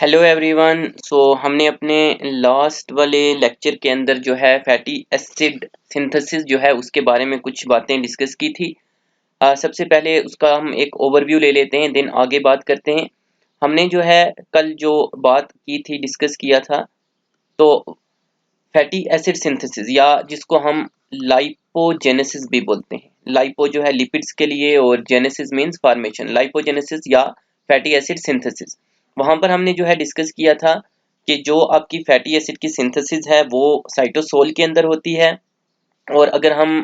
Hello everyone. हमने अपने last वाले लेक्चर के अंदर जो है फैटी एसिड सिंथेसिस जो है उसके बारे में कुछ बातें डिस्कस की थी। सबसे पहले उसका हम एक ओवरव्यू ले लेते हैं, देन आगे बात करते हैं। हमने जो है कल जो बात की थी, डिस्कस किया था, तो फैटी एसिड सिंथेसिस या जिसको हम लाइपोजेनेसिस भी बोलते हैं। लाइपो जो है लिपिड्स के लिए और जेनेसिस मींस फॉर्मेशन, लाइपोजेनेसिस या फैटी एसिड सिंथेसिस। वहां पर हमने जो है डिस्कस किया था कि जो आपकी फैटी एसिड की सिंथेसिस है वो साइटोसोल के अंदर होती है। और अगर हम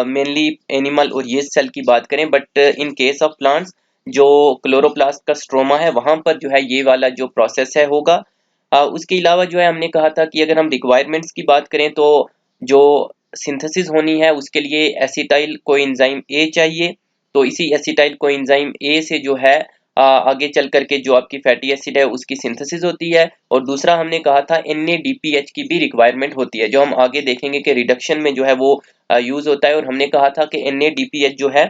मेनली एनिमल और ये सेल की बात करें, but in case of plants जो क्लोरोप्लास्ट का स्ट्रोमा है वहां पर जो है ये वाला जो प्रोसेस है होगा। उसके अलावा जो है हमने कहा था कि अगर हम रिक्वायरमेंट्स की बात करें तो जो सिंथेसिस होनी है उसके लिए एसिटाइल कोएंजाइम ए चाहिए। तो इसी एसिटाइल कोएंजाइम ए से जो है आगे चल करके जो आपकी फैटी एसिड है उसकी सिंथेसिस होती है। और दूसरा हमने कहा था NADPH की भी रिक्वायरमेंट होती है, जो हम आगे देखेंगे कि रिडक्शन में जो है वो यूज होता है। और हमने कहा था कि NADPH जो है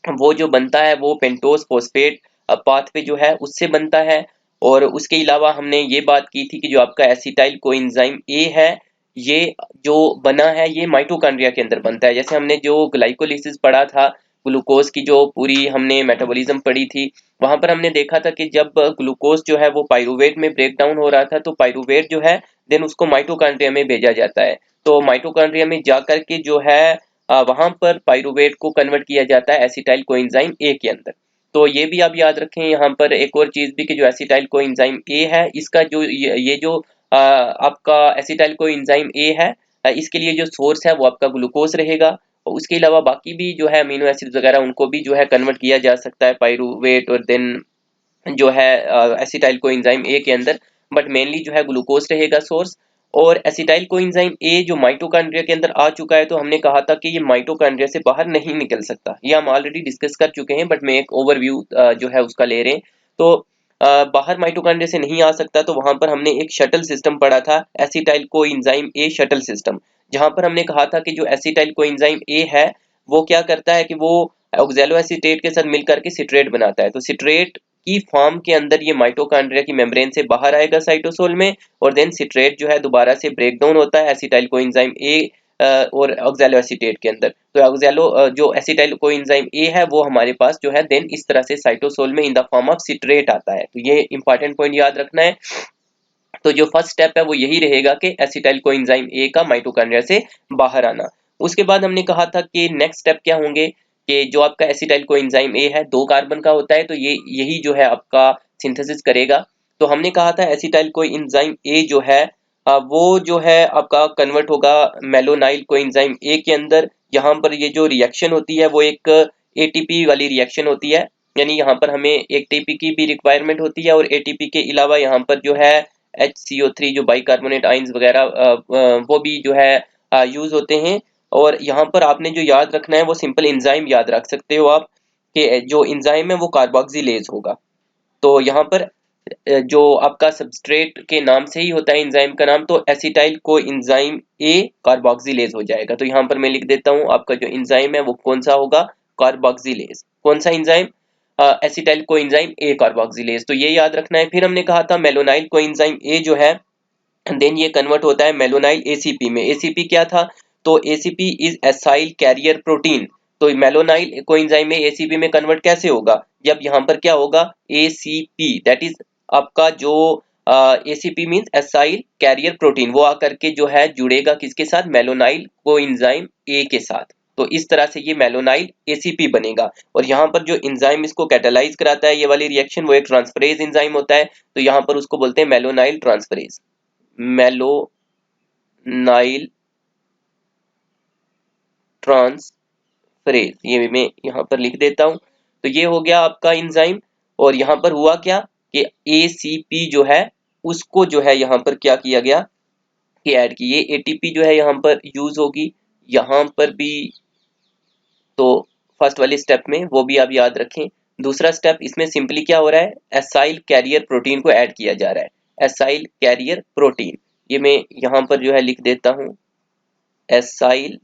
वो जो बनता है वो पेंटोस फॉस्फेट पाथ पे जो है उससे बनता है। और उसके अलावा हमने ये बात की थी कि जो आपका एसिटाइल कोएंजाइम ए है ये जो बना है ये माइटोकॉन्ड्रिया के अंदर बनता है। जैसे हमने जो ग्लाइकोलिसिस पढ़ा था, ग्लूकोज की जो पूरी हमने मेटाबॉलिज्म पढ़ी थी, वहां पर हमने देखा था कि जब ग्लूकोज जो है वो पाइरूवेट में ब्रेक डाउन हो रहा था तो पाइरूवेट जो है देन उसको माइटोकॉन्ड्रिया में भेजा जाता है। तो माइटोकॉन्ड्रिया में जाकर के जो है वहां पर पाइरूवेट को कन्वर्ट किया जाता है एसिटाइल कोएंजाइम ए के अंदर। तो ये भी आप याद रखें। यहाँ पर एक और चीज भी कि जो एसिटाइल कोएंजाइम ए है इसका जो ये जो आपका एसिटाइल कोएंजाइम ए है, इसके लिए जो सोर्स है वो आपका ग्लूकोज रहेगा। और उसके अलावा बाकी भी जो है अमीनो एसिड वगैरह उनको भी जो है कन्वर्ट किया जा सकता है पाइरूवेट और देन जो है एसिटाइल कोएंजाइम ए के अंदर। बट मेनली जो है ग्लूकोज रहेगा सोर्स। और एसिटाइल कोएंजाइम ए जो माइटोकॉन्ड्रिया के अंदर आ चुका है तो हमने कहा था कि ये माइटोकॉन्ड्रिया से बाहर नहीं निकल सकता। ये हम ऑलरेडी डिस्कस कर चुके हैं, बट मैं एक ओवरव्यू जो है उसका ले रहे हैं। तो बाहर माइटोकॉन्ड्रिया से नहीं आ सकता, तो वहां पर हमने एक शटल सिस्टम पढ़ा था, acetyl coenzyme A shuttle system. जहां पर हमने कहा था कि जो एसिटाइल कोएंजाइम ए है वो क्या करता है कि वो ऑक्सैलो एसीटेट के साथ मिलकर के सिट्रेट बनाता है। तो सिट्रेट की फॉर्म के अंदर ये माइटोकॉन्ड्रिया की मेम्ब्रेन से बाहर आएगा साइटोसोल में, और देन सिट्रेट जो है दोबारा से ब्रेक डाउन होता है एसिटाइल कोएंजाइम ए और ऑक्सैलो एसीटेट के अंदर। तो ऑक्सैलो जो एसिटाइल कोएंजाइम ए है वो हमारे पास जो है देन इस तरह से साइटोसोल में in the form of citrate आता है। तो ये इंपॉर्टेंट पॉइंट याद रखना है। तो जो फर्स्ट स्टेप है वो यही रहेगा कि एसिटाइल कोएंजाइम ए का माइटोकॉन्ड्रिया से बाहर आना। उसके बाद हमने कहा था कि नेक्स्ट स्टेप क्या होंगे कि जो आपका एसिटाइल कोएंजाइम ए है 2 कार्बन का होता है, तो ये यही जो है आपका सिंथेसिस करेगा। तो हमने कहा था एसिटाइल कोएंजाइम ए जो है वो जो है आपका कन्वर्ट होगा मेलोनाइल कोएंजाइम ए के अंदर। यहाँ पर ये जो रिएक्शन होती है वो एक ATP वाली रिएक्शन होती है, यानी यहाँ पर हमें ATP की भी रिक्वायरमेंट होती है और ATP के अलावा यहाँ पर जो है HCO3 जो बाइकार्बोनेट आयंस वगैरह वो भी जो है यूज होते हैं। और यहाँ पर आपने जो याद रखना है वो सिंपल एंजाइम याद रख सकते हो आप, कि जो एंजाइम है वो कार्बोक्सिलेज होगा। तो यहाँ पर जो आपका सबस्ट्रेट के नाम से ही होता है एंजाइम का नाम, तो acetyl co enzyme A carboxylase हो जाएगा। तो यहाँ पर मैं लिख देता हूँ आपका जो एंजाइम है वो कौन सा होगा, कार्बोक्सिलेज। कौन सा enzyme, acetyl coenzyme A carboxylase. तो ये याद रखना है। फिर हमने कहा था मेलोनाइल कोएंजाइम ए जो है देन ये कन्वर्ट होता है मेलोनाइल ACP में। ACP क्या था, तो ACP is acyl carrier protein. तो मेलोनाइल कोएंजाइम में ACP में कन्वर्ट कैसे होगा, जब यहाँ पर क्या होगा ACP, दैट इज आपका जो ACP means acyl carrier protein, वो आकर के जो है जुड़ेगा किसके साथ, मेलोनाइल कोएंजाइम ए के साथ। तो इस तरह से ये मेलोनाइल ACP बनेगा। और यहाँ पर जो एंजाइम इसको कैटालाइज कराता है ये वाली रिएक्शन, वो एक ट्रांसफरेज एंजाइम होता है। तो यहाँ पर उसको बोलते हैं मेलोनाइल ट्रांसफरेज, मेलोनाइल ट्रांसफरेज। ये मैं यहाँ पर लिख देता हूँ। तो ये हो गया आपका एंजाइम। और यहाँ पर हुआ क्या कि ACP जो है उसको जो है यहाँ पर क्या किया गया कि ऐड की, ये ATP जो है यहाँ पर यूज होगी यहाँ पर भी। तो फर्स्ट वाले स्टेप में वो भी आप याद रखें। दूसरा स्टेप इसमें सिंपली क्या हो रहा है, एसाइल कैरियर प्रोटीन को ऐड किया जा रहा है, एसाइल कैरियर प्रोटीन। ये मैं यहाँ पर जो है लिख देता हूँ, एसाइल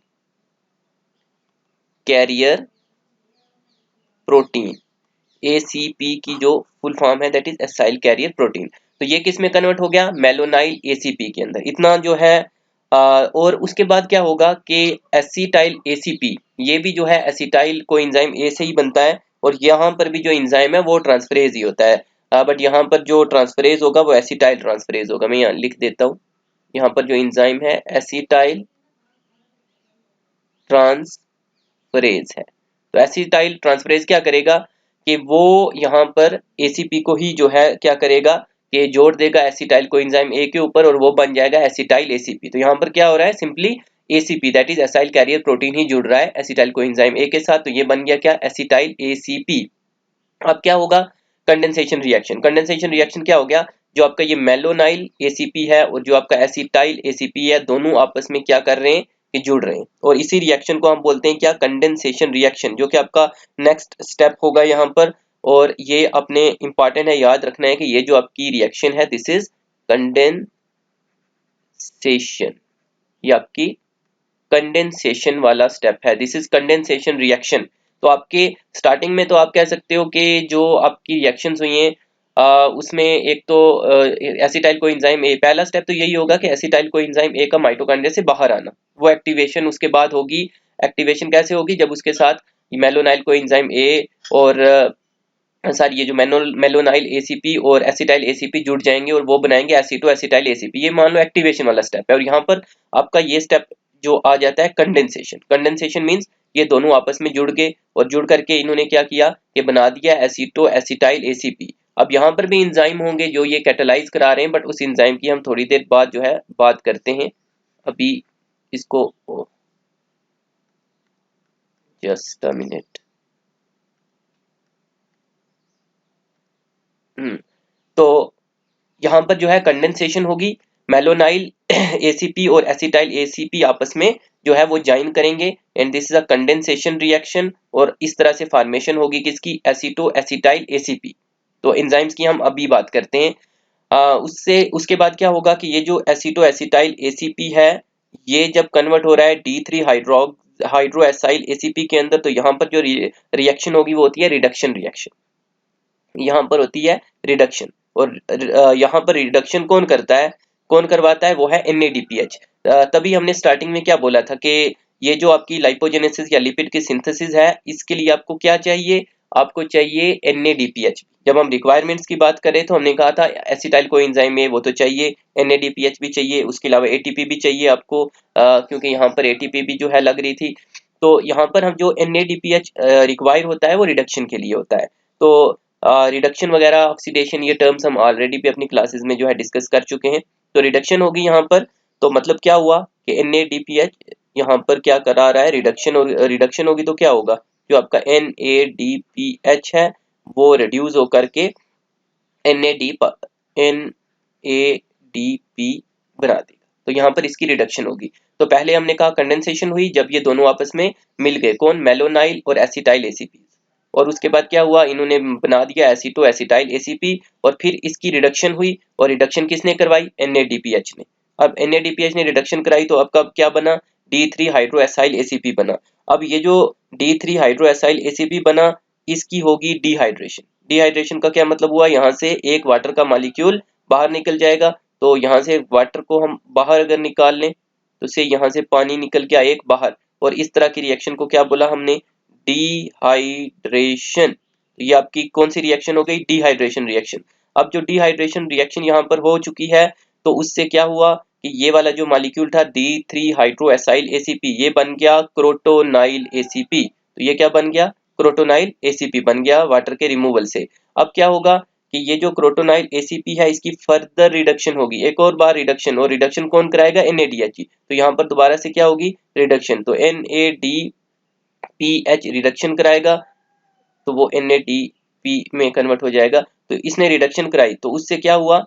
कैरियर प्रोटीन। ACP की जो फुल फॉर्म है that is acyl carrier protein. तो ये किस में कन्वर्ट हो गया, मेलोनाइल ACP के अंदर, इतना जो है। और उसके बाद क्या होगा कि एसिटाइल ACP, ये भी जो है एसिटाइल कोएंजाइम A से ही बनता है, और यहाँ पर भी जो एंजाइम है वो ट्रांसफरेज ही होता है। बट यहाँ पर जो ट्रांसफरेज होगा वो एसिटाइल ट्रांसफरेज होगा। मैं यहाँ लिख देता हूँ, यहाँ पर जो एंजाइम है एसिटाइल ट्रांसफरेज है। तो एसिटाइल ट्रांसफरेज क्या करेगा कि वो यहाँ पर ACP को ही जो है क्या करेगा कि जोड़ देगा एसिटाइल कोएंजाइम A के ऊपर, और वो बन जाएगा एसिटाइल ACP। तो यहाँ पर क्या हो रहा है, simply ACP that is acyl carrier protein ही जुड़ रहा है एसिटाइल कोएंजाइम A के साथ, तो ये बन गया क्या, एसिटाइल ACP। अब क्या होगा, कंडेंसेशन रिएक्शन। कंडेंसेशन रिएक्शन क्या हो गया, जो आपका ये मेलोनाइल ACP है और जो आपका एसिटाइल ACP है, दोनों आपस में क्या कर रहे हैं कि जुड़ रहे हैं, और इसी रिएक्शन को हम बोलते हैं क्या, कंडेंसेशन रिएक्शन, जो कि आपका नेक्स्ट स्टेप होगा यहाँ पर। और ये अपने इंपॉर्टेंट है, याद रखना है कि ये जो आपकी रिएक्शन है दिस इज कंडेंसेशन, ये आपकी कंडेंसेशन वाला स्टेप है, दिस इज कंडेंसेशन रिएक्शन। तो आपके स्टार्टिंग में तो आप कह सकते हो कि जो आपकी रिएक्शंस हुई हैं उसमें एक तो एसिटाइल कोएंजाइम ए, पहला स्टेप तो यही होगा कि एसिटाइल कोएंजाइम ए का माइटोकॉन्ड्रिया से बाहर आना, वो एक्टिवेशन उसके बाद होगी। एक्टिवेशन कैसे होगी, जब उसके साथ मेलोनाइल कोएंजाइम ए और सॉरी ये जो मेलोनाइल ACP और एसिटाइल ACP जुड़ जाएंगे और वो बनाएंगे एसिटो एसिटाइल ACP, ये मान लो एक्टिवेशन वाला स्टेप है। और यहाँ पर आपका ये स्टेप जो आ जाता है कंडेंसेशन। कंडेंसेशन मींस ये दोनों आपस में जुड़ गए, और जुड़ करके इन्होंने क्या किया कि बना दिया एसिटो एसिटाइल ACP। अब यहाँ पर भी एंजाइम होंगे जो ये कैटालाइज करा रहे हैं, बट उस एंजाइम की हम थोड़ी देर बाद जो है बात करते हैं। अभी इसको जस्ट अ मिनट। तो यहाँ पर जो है कंडेंसेशन होगी, मेलोनाइल ACP और एसिटाइल ACP आपस में जो है वो ज्वाइन करेंगे, and this is a condensation reaction, और इस तरह से फॉर्मेशन होगी किसकी, एसिटो एसिटाइल ACP। तो एंजाइम्स की हम अभी बात करते हैं। उससे उसके बाद क्या होगा कि ये जो एसिटो एसिटाइल ACP है, ये जब कन्वर्ट हो रहा है D3 हाइड्रो एसाइल ACP के अंदर, तो यहाँ पर जो रिएक्शन होगी वो होती है रिडक्शन रिएक्शन, यहाँ पर होती है रिडक्शन। और यहाँ पर रिडक्शन कौन करता है, कौन करवाता है, वो है NADPH। तभी हमने स्टार्टिंग में क्या बोला था कि ये जो आपकी लाइपोजेनेसिस या लिपिड की सिंथेसिस है, इसके लिए आपको क्या चाहिए, आपको चाहिए NADPH। जब हम रिक्वायरमेंट्स की बात करें तो हमने कहा था एसिटाइल कोएंजाइम में वो तो चाहिए, NADPH भी चाहिए, उसके अलावा ATP भी चाहिए आपको, क्योंकि यहाँ पर ATP भी जो है लग रही थी। तो यहाँ पर हम जो NADPH रिक्वायर होता है वो रिडक्शन के लिए होता है। तो रिडक्शन वगैरह ऑक्सीडेशन ये टर्म्स हम ऑलरेडी भी अपनी क्लासेस में जो है डिस्कस कर चुके हैं। तो रिडक्शन होगी यहाँ पर, तो मतलब क्या हुआ कि NADPH यहाँ पर क्या करा रहा है, रिडक्शन, और रिडक्शन होगी तो क्या होगा, जो आपका NADPH है वो रिड्यूस होकर के NADP बना देगा, तो यहाँ पर इसकी रिडक्शन होगी। तो पहले हमने कहा कंडेंसेशन हुई जब ये दोनों आपस में मिल गए, कौन, मेलोनाइल और एसिटाइल ACP, और उसके बाद क्या हुआ, इन्होंने बना दिया एसिटो एसिटाइल ACP, और फिर इसकी रिडक्शन हुई, और रिडक्शन किसने करवाई, NADPH ने। अब NADPH ने रिडक्शन कराई तो अब कब क्या बना, D3 हाइड्रो एसाइल ACP बना। अब ये जो D3 हाइड्रो एसाइल ACP बना, इसकी होगी डिहाइड्रेशन। डिहाइड्रेशन का क्या मतलब हुआ, यहाँ से एक वाटर का मॉलिक्यूल बाहर निकल जाएगा, तो यहाँ से वाटर को हम बाहर अगर निकाल लें तो से यहाँ से पानी निकल के एक बाहर, और इस तरह की रिएक्शन को क्या बोला हमने, डिहाइड्रेशन। ये आपकी कौन सी रिएक्शन हो गई, डिहाइड्रेशन रिएक्शन। अब जो डिहाइड्रेशन रिएक्शन यहाँ पर हो चुकी है, तो उससे क्या हुआ कि ये वाला जो मॉलिक्यूल था D3 हाइड्रो एसाइल ACP, ये बन गया क्रोटोनाइल ACP। तो ये क्या बन गया, क्रोटोनाइल ACP बन गया वाटर के रिमूवल से। अब क्या होगा कि ये जो क्रोटोनाइल ACP है इसकी फर्दर रिडक्शन होगी, एक और बार रिडक्शन, और रिडक्शन कौन कराएगा, NADH। तो यहाँ पर दोबारा से क्या होगी, रिडक्शन, तो NADPH रिडक्शन कराएगा, तो वो NADP में कन्वर्ट हो जाएगा। तो इसने रिडक्शन कराई, तो उससे क्या हुआ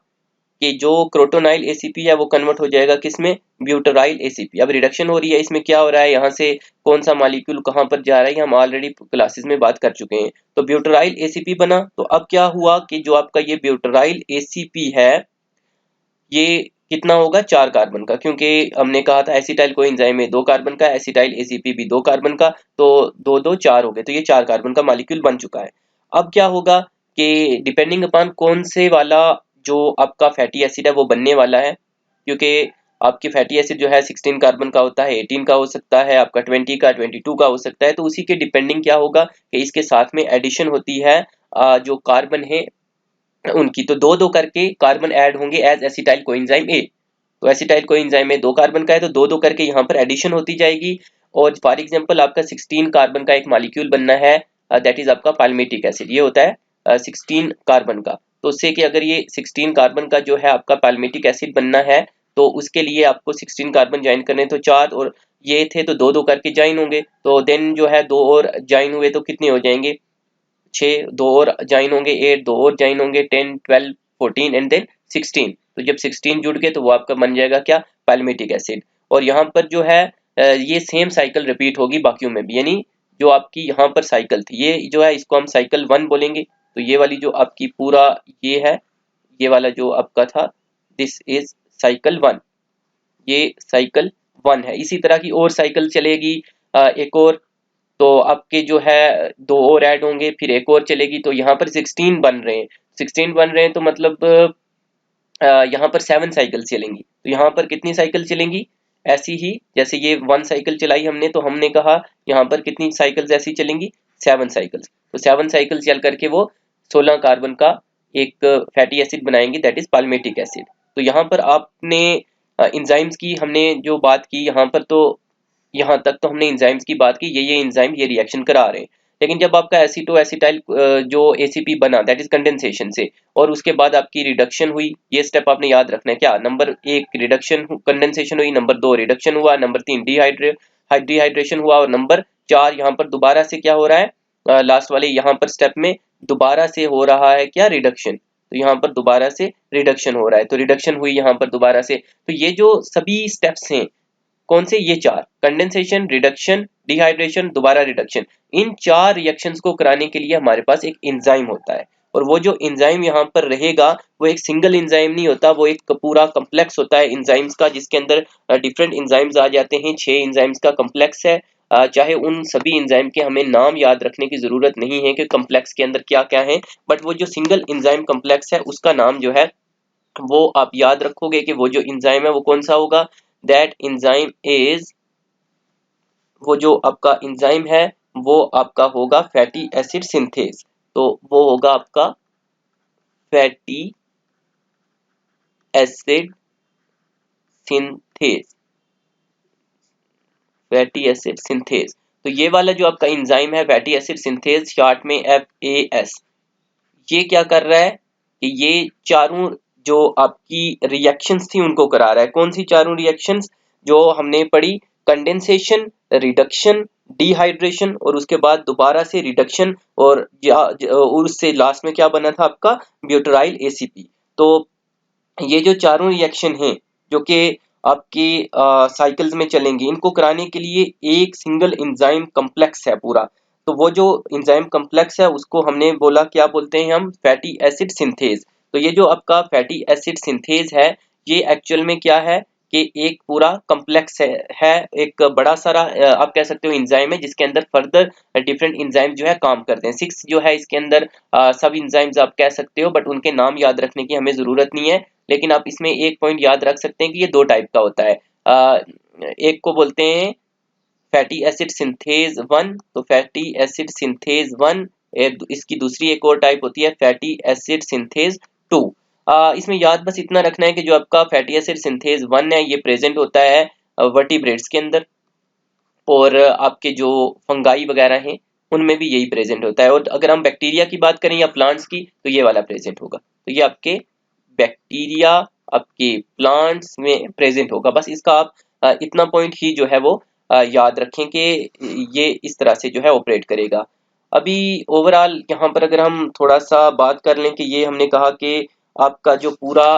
कि जो क्रोटोनाइल ACP है वो कन्वर्ट हो जाएगा किसमें, ब्यूटाराइल ACP। अब रिडक्शन हो रही है, इसमें क्या हो रहा है, यहाँ से कौन सा मॉलिक्यूल कहाँ पर जा रहा है, हम ऑलरेडी क्लासेस में बात कर चुके हैं। तो ब्यूटाराइल ACP बना, तो अब क्या हुआ कि जो आपका ये ब्यूटाराइल ACP है ये कितना होगा, 4 कार्बन का, क्योंकि हमने कहा था एसिटाइल कोएंजाइम में 2 कार्बन का, एसिटाइल ACP भी 2 कार्बन का, तो 2 2 4 हो गए, तो ये 4 कार्बन का मॉलिक्यूल बन चुका है। अब क्या होगा कि डिपेंडिंग अपॉन कौन से वाला जो आपका फैटी एसिड है वो बनने वाला है, क्योंकि आपकी फैटी एसिड जो है 16 कार्बन का होता है, 18 का हो सकता है, आपका 20 का, 22 का हो सकता है। तो उसी के डिपेंडिंग क्या होगा कि इसके साथ में एडिशन होती है जो कार्बन है उनकी, तो दो दो करके कार्बन ऐड होंगे एज एसिटाइल कोएंजाइम ए। तो एसिटाइल कोएंजाइम में 2 कार्बन का है, तो दो दो करके यहाँ पर एडिशन होती जाएगी। और फॉर एग्जांपल आपका 16 कार्बन का एक मॉलिक्यूल बनना है, दैट इज आपका पाल्मिटिक एसिड, ये होता है 16 कार्बन का। तो उससे कि अगर ये 16 कार्बन का जो है आपका पाल्मिटिक एसिड बनना है, तो उसके लिए आपको 16 कार्बन ज्वाइन करने, तो 4 और ये थे तो दो दो करके ज्वाइन होंगे, तो देन जो है 2 और ज्वाइन हुए तो कितने हो जाएंगे, 6, 2 और ज्वाइन होंगे 8, 2 और ज्वाइन होंगे 10, 12, 14 एंड देन 16। तो जब 16 जुड़ गए तो वो आपका बन जाएगा क्या, पाल्मिटिक एसिड। और यहाँ पर जो है ये सेम साइकिल रिपीट होगी बाकियों में भी, यानी जो आपकी यहाँ पर साइकिल थी ये जो है इसको हम साइकिल 1 बोलेंगे। तो ये वाली जो आपकी पूरा ये है, ये वाला जो आपका था, दिस इज साइकिल 1, ये साइकिल 1 है। इसी तरह की और साइकिल चलेगी एक और, तो आपके जो है 2 और ऐड होंगे, फिर एक और चलेगी, तो यहाँ पर 16 बन रहे हैं, 16 बन रहे हैं, तो मतलब यहाँ पर 7 साइकिल चलेंगी। तो यहाँ पर कितनी साइकिल चलेंगी, ऐसी ही जैसे ये 1 साइकिल चलाई हमने, तो हमने कहा यहाँ पर कितनी साइकिल्स ऐसी चलेंगी, 7 साइकिल्स। तो 7 साइकिल चल करके वो 16 कार्बन का एक फैटी एसिड बनाएंगे, दैट इज पाल्मिटिक एसिड। तो यहाँ पर आपने इंजाइम्स की हमने जो बात की यहाँ पर, तो यहाँ तक तो हमने एंजाइम्स की बात की, ये एंजाइम ये रिएक्शन करा रहे हैं। लेकिन जब आपका एसीटो एसिटाइल जो एसीपी बना, दैट इज कंडेंसेशन से, और उसके बाद आपकी रिडक्शन हुई, ये स्टेप आपने याद रखना है। क्या, नंबर 1 रिडक्शन कंडेंसेशन हुई, नंबर 2 रिडक्शन हुआ, नंबर 3 डिहाइड्रेशन हुआ, और नंबर 4 यहाँ पर दोबारा से क्या हो रहा है, लास्ट वाले यहाँ पर स्टेप में दोबारा से हो रहा है क्या, रिडक्शन। तो यहाँ पर दोबारा से रिडक्शन हो रहा है, तो रिडक्शन हुई यहाँ पर दोबारा से। तो ये जो सभी स्टेप्स हैं कौन से, ये 4, कंडेंसेशन, रिडक्शन, डिहाइड्रेशन, दोबारा रिडक्शन, इन 4 रिएक्शंस को कराने के लिए हमारे पास एक एंजाइम होता है। और वो जो एंजाइम यहाँ पर रहेगा वो एक सिंगल एंजाइम नहीं होता, वो एक पूरा कम्प्लेक्स होता है एंजाइम्स का, जिसके अंदर डिफरेंट एंजाइम्स आ जाते हैं। 6 एंजाइम्स का कम्प्लेक्स है। चाहे उन सभी एंजाइम के हमें नाम याद रखने की जरूरत नहीं है कि कम्प्लेक्स के अंदर क्या क्या है, बट वो जो सिंगल एंजाइम कम्प्लेक्स है उसका नाम जो है वो आप याद रखोगे कि वो जो एंजाइम है वो कौन सा होगा, दैट एंजाइम इज, वो जो आपका एंजाइम है वो आपका होगा फैटी एसिड सिंथेज। तो वो होगा आपका fatty acid synthase, fatty acid synthase. तो ये वाला जो आपका एंजाइम है फैटी एसिड सिंथेज, शॉर्ट में FAS, ये क्या कर रहा है कि ये चारों जो आपकी रिएक्शंस थी उनको करा रहा है। कौन सी चारों रिएक्शंस जो हमने पढ़ी, कंडेंसेशन, रिडक्शन, डिहाइड्रेशन, और उसके बाद दोबारा से रिडक्शन, और उससे लास्ट में क्या बना था आपका, ब्यूटाइल ACP। तो ये जो चारों रिएक्शन हैं जो कि आपकी साइकिल्स में चलेंगी, इनको कराने के लिए एक सिंगल एंजाइम कम्प्लेक्स है पूरा। तो वो जो एंजाइम कम्प्लेक्स है उसको हमने बोला क्या बोलते हैं हम, फैटी एसिड सिंथेज। तो ये जो आपका फैटी एसिड सिंथेज है ये एक्चुअल में क्या है कि एक पूरा कम्प्लेक्स है एक बड़ा सारा आप कह सकते हो एंजाइम है, जिसके अंदर फर्दर डिफरेंट एंजाइम जो है काम करते हैं। 6 जो है इसके अंदर सब एंजाइम्स आप कह सकते हो, बट उनके नाम याद रखने की हमें जरूरत नहीं है। लेकिन आप इसमें एक पॉइंट याद रख सकते हैं कि ये 2 टाइप का होता है। एक को बोलते हैं फैटी एसिड सिंथेज 1, तो फैटी एसिड सिंथेज 1, इसकी दूसरी एक और टाइप होती है फैटी एसिड सिंथेज 2। इसमें याद बस इतना रखना है कि जो आपका फैटी एसिड सिंथेज 1 है ये प्रेजेंट होता है वर्टिब्रेट्स के अंदर, और आपके जो फंगाई वगैरह हैं उनमें भी यही प्रेजेंट होता है। और अगर हम बैक्टीरिया की बात करें या प्लांट्स की तो ये वाला प्रेजेंट होगा। तो ये आपके बैक्टीरिया आपके प्लांट्स में प्रेजेंट होगा। बस इसका आप इतना पॉइंट ही जो है वो याद रखें कि ये इस तरह से जो है ऑपरेट करेगा। अभी ओवरऑल यहाँ पर अगर हम थोड़ा सा बात कर लें कि ये हमने कहा कि आपका जो पूरा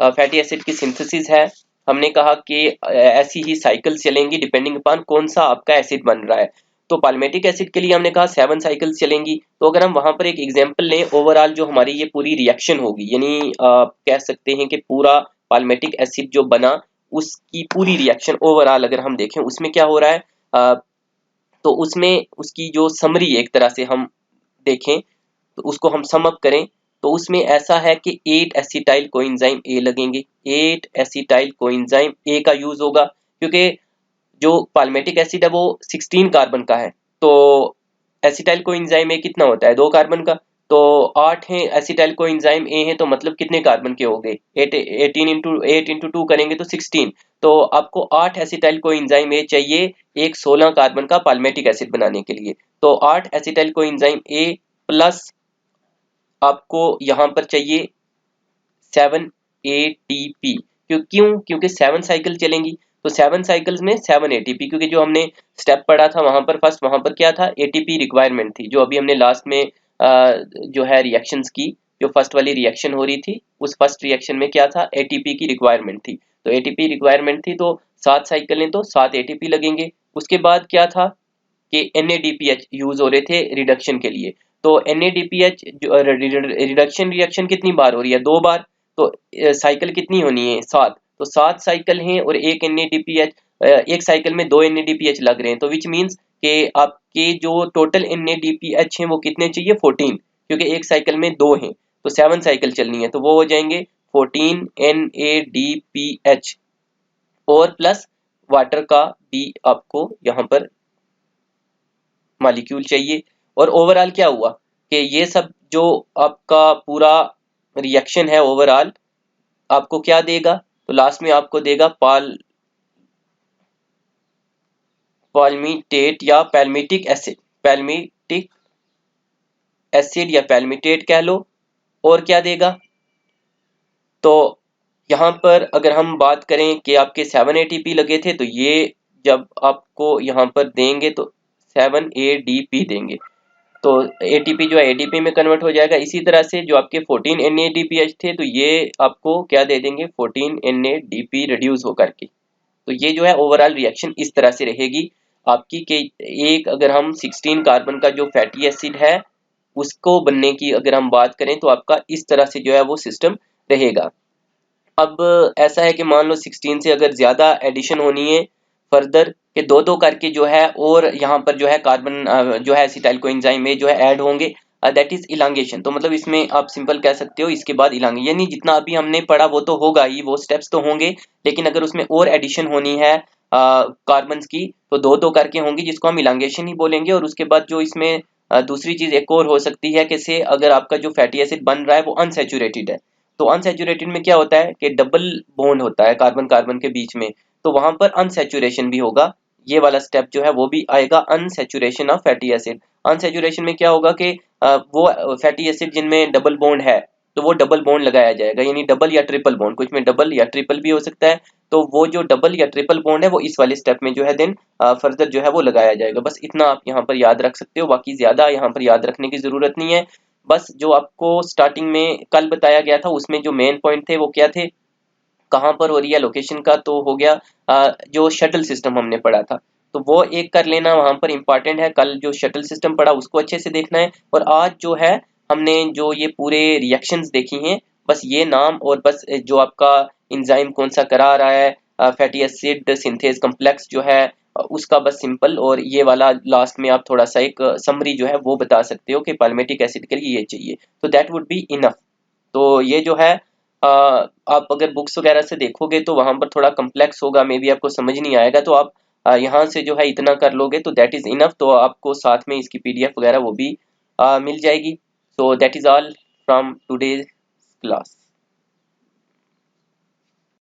फैटी एसिड की सिंथेसिस है, हमने कहा कि ऐसी ही साइकिल चलेंगी डिपेंडिंग अपॉन कौन सा आपका एसिड बन रहा है। तो पाल्मेटिक एसिड के लिए हमने कहा 7 साइकिल्स चलेंगी। तो अगर हम वहां पर एक एग्जांपल लें, ओवरऑल जो हमारी ये पूरी रिएक्शन होगी, यानी आप कह सकते हैं कि पूरा पाल्मेटिक एसिड जो बना उसकी पूरी रिएक्शन ओवरऑल अगर हम देखें उसमें क्या हो रहा है, तो उसमें उसकी जो समरी एक तरह से हम देखें तो उसको हम सम अप करें तो उसमें ऐसा है कि 8 एसिटाइल कोएंजाइम ए लगेंगे, 8 एसिटाइल कोएंजाइम ए का यूज होगा, क्योंकि जो पाल्मेटिक एसिड है वो 16 कार्बन का है, तो एसिटाइल कोएंजाइम ए कितना होता है, 2 कार्बन का, तो 8 है एसिटाइल कोएंजाइम ए है, तो मतलब कितने कार्बन के हो गए, 8 इंटू 2 करेंगे तो 16, तो आपको 8 एसिटाइल कोएंजाइम ए चाहिए एक 16 कार्बन का पाल्मेटिक एसिड बनाने के लिए। तो 8 एसिटाइल कोएंजाइम ए प्लस आपको यहाँ पर चाहिए 7 ATP, क्योंकि 7 साइकिल चलेंगी, तो 7 साइकिल्स में 7 ATP, क्योंकि जो हमने स्टेप पढ़ा था वहां पर क्या था, ATP रिक्वायरमेंट थी, जो अभी हमने लास्ट में जो है रिएक्शंस की, जो फर्स्ट वाली रिएक्शन हो रही थी उस फर्स्ट रिएक्शन में क्या था, ATP की रिक्वायरमेंट थी, तो ATP रिक्वायरमेंट थी, तो 7 साइकिलें तो 7 ATP लगेंगे। उसके बाद क्या था कि NADPH यूज हो रहे थे रिडक्शन के लिए, तो NADPH रिडक्शन रिएक्शन कितनी बार हो रही है, 2 बार, तो साइकिल कितनी होनी है, 7, तो 7 साइकिल हैं और एक NADPH, एक साइकिल में 2 NADPH लग रहे हैं, तो विच मींस कि आपके जो टोटल NADPH हैं वो कितने चाहिए, 14, क्योंकि एक साइकिल में 2 हैं, तो 7 साइकिल चलनी है, तो वो हो जाएंगे 14 NADPH, और प्लस वाटर का भी आपको यहाँ पर मॉलिक्यूल चाहिए। और ओवरऑल क्या हुआ कि ये सब जो आपका पूरा रिएक्शन है ओवरऑल आपको क्या देगा, तो लास्ट में आपको देगा पाल्मिटेट या पैल्मिटिक एसिड या पैल्मिटेट कह लो। और क्या देगा, तो यहाँ पर अगर हम बात करें कि आपके 7 ATP लगे थे, तो ये जब आपको यहाँ पर देंगे तो 7 ADP देंगे, तो ATP जो है ADP में कन्वर्ट हो जाएगा। इसी तरह से जो आपके 14 NADPH थे, तो ये आपको क्या दे देंगे, 14 NADP रिड्यूस होकर के। तो ये जो है ओवरऑल रिएक्शन इस तरह से रहेगी आपकी कि एक अगर हम 16 कार्बन का जो फैटी एसिड है उसको बनने की अगर हम बात करें तो आपका इस तरह से जो है वो सिस्टम रहेगा। अब ऐसा है कि मान लो 16 से अगर ज्यादा एडिशन होनी है फर्दर के दो दो करके जो है, और यहाँ पर जो है कार्बन जो है एसिटाइल कोएंजाइम में जो है ऐड होंगे, दैट इज इलांगेशन। तो मतलब इसमें आप सिंपल कह सकते हो इसके बाद इलांगे, यानी जितना अभी हमने पढ़ा वो तो होगा ही, वो स्टेप्स तो होंगे, लेकिन अगर उसमें और एडिशन होनी है कार्बन्स की तो दो दो करके होंगी, जिसको हम इलांगेशन ही बोलेंगे। और उसके बाद जो इसमें दूसरी चीज एक और हो सकती है कि से अगर आपका जो फैटी एसिड बन रहा है वो अनसैचुरेटेड है, तो अनसैचुरेटेड में क्या होता है कि डबल बॉन्ड होता है कार्बन कार्बन के बीच में, तो वहां पर अनसैचुरेशन भी होगा, ये वाला स्टेप जो है वो भी आएगा, unsaturation of fatty acid. Unsaturation में क्या होगा कि वो फैटी एसिड जिनमें डबल बॉन्ड है तो वो डबल बॉन्ड लगाया जाएगा, यानी डबल या ट्रिपल बॉन्ड, कुछ में डबल या ट्रिपल भी हो सकता है, तो वो जो डबल या ट्रिपल बॉन्ड है वो इस वाले स्टेप में जो है देन फर्दर जो है वो लगाया जाएगा। बस इतना आप यहाँ पर याद रख सकते हो, बाकी ज्यादा यहाँ पर याद रखने की जरूरत नहीं है। बस जो आपको स्टार्टिंग में कल बताया गया था उसमें जो मेन पॉइंट थे वो क्या थे, कहाँ पर हो रही है लोकेशन का, तो हो गया जो शटल सिस्टम हमने पढ़ा था, तो वो एक कर लेना वहां पर इंपॉर्टेंट है, कल जो शटल सिस्टम पढ़ा उसको अच्छे से देखना है। और आज जो है हमने जो ये पूरे रिएक्शंस देखी हैं, बस ये नाम और बस जो आपका इंजाइम कौन सा करा रहा है, फैटी एसिड सिंथेज कम्प्लेक्स जो है उसका बस सिंपल, और ये वाला लास्ट में आप थोड़ा सा एक समरी जो है वो बता सकते हो कि पाल्मेटिक एसिड के लिए ये चाहिए, तो दैट वुड बी इनफ। तो ये जो है आप अगर बुक्स वगैरह से देखोगे तो वहां पर थोड़ा कम्प्लेक्स होगा, मे बी आपको समझ नहीं आएगा, तो आप यहाँ से जो है इतना कर लोगे तो दैट इज इनफ, तो आपको साथ में इसकी PDF वगैरह वो भी मिल जाएगी। So that is all from today's class.